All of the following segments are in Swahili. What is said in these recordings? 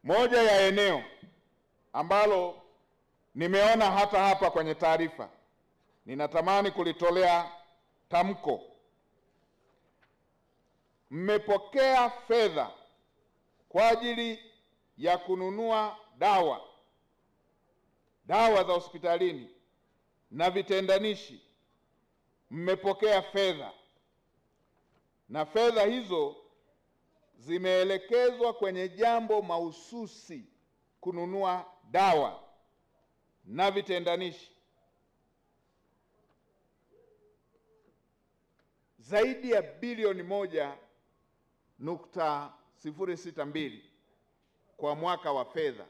Moja ya eneo ambalo nimeona hata hapa kwenye taarifa, ninatamani kulitolea tamko. Mmepokea fedha kwa ajili ya kununua dawa za hospitalini na vitendanishi. Mmepokea fedha na fedha hizo zimeelekezwa kwenye jambo mahususi: kununua dawa na vitendanishi. Zaidi ya bilioni 1.062 kwa mwaka wa fedha.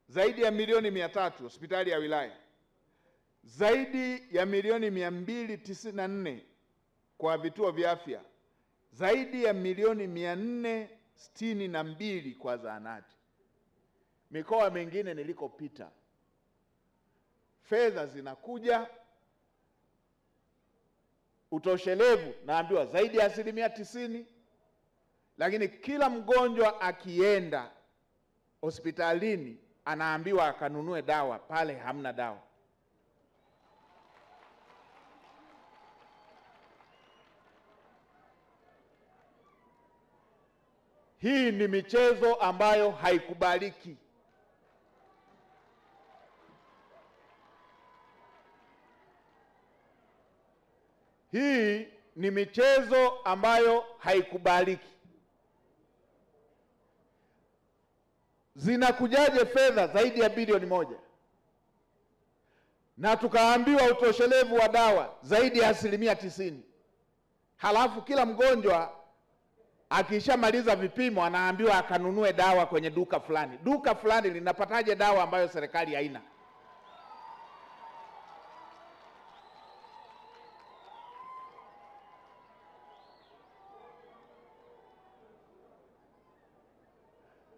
Zaidi ya milioni 300 hospitali ya wilaya. Zaidi ya milioni 294 kwa vituo vya afya. Zaidi ya milioni 462 kwa zahanati. Mikoa mingine nilikopita, fedha zinakuja, utoshelevu naambiwa zaidi ya 90%, lakini kila mgonjwa akienda hospitalini anaambiwa akanunue dawa, pale hamna dawa. Hii ni michezo ambayo haikubaliki. Hii ni michezo ambayo haikubaliki. Zinakujaje fedha zaidi ya bilioni 1 na tukaambiwa utoshelevu wa dawa zaidi ya 90%, halafu kila mgonjwa akishamaliza vipimo anaambiwa akanunue dawa kwenye duka fulani. Duka fulani linapataje dawa ambayo serikali haina?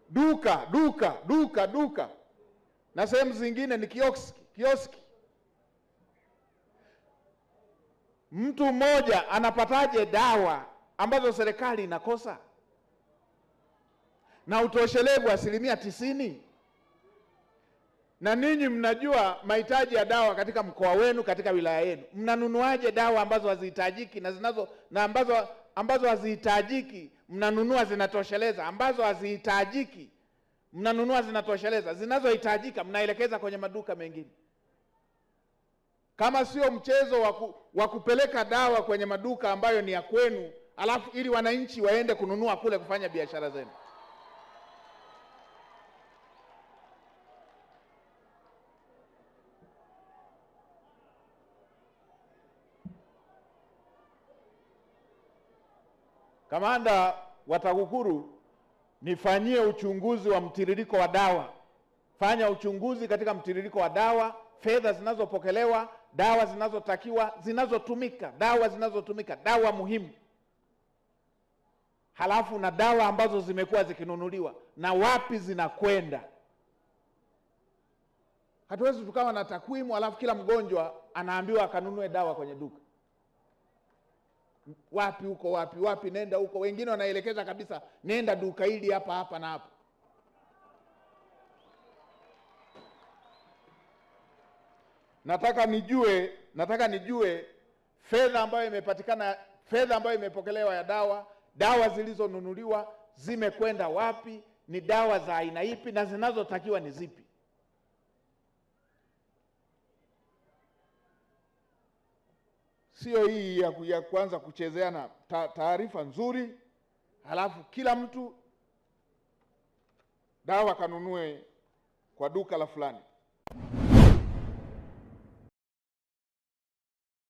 Duka na sehemu zingine ni kioski. Mtu mmoja anapataje dawa ambazo serikali inakosa? Na utoshelevu 90%. Na ninyi mnajua mahitaji ya dawa katika mkoa wenu, katika wilaya yenu. Mnanunuaje dawa ambazo hazihitajiki na ambazo hazihitajiki mnanunua zinatosheleza, ambazo hazihitajiki mnanunua zinatosheleza, zinazohitajika mnaelekeza kwenye maduka mengine? Kama sio mchezo wa kupeleka dawa kwenye maduka ambayo ni ya kwenu, alafu ili wananchi waende kununua kule kufanya biashara zenu. Kamanda wa TAKUKURU, nifanyie uchunguzi wa mtiririko wa dawa. Fanya uchunguzi katika mtiririko wa dawa, fedha zinazopokelewa, dawa zinazotakiwa, zinazotumika, dawa muhimu. Halafu na dawa ambazo zimekuwa zikinunuliwa na wapi zinakwenda. Hatuwezi tukawa na takwimu halafu kila mgonjwa anaambiwa akanunue dawa kwenye duka. Wapi, nenda huko. Wengine wanaelekeza kabisa, nenda duka hili hapa na hapa. Nataka nijue fedha ambayo imepatikana, fedha ambayo imepokelewa ya dawa zilizonunuliwa zimekwenda wapi, ni dawa za aina ipi na zinazotakiwa ni zipi? Sio hii ya kuanza kuchezeana taarifa nzuri, halafu kila mtu dawa kanunue kwa duka la fulani.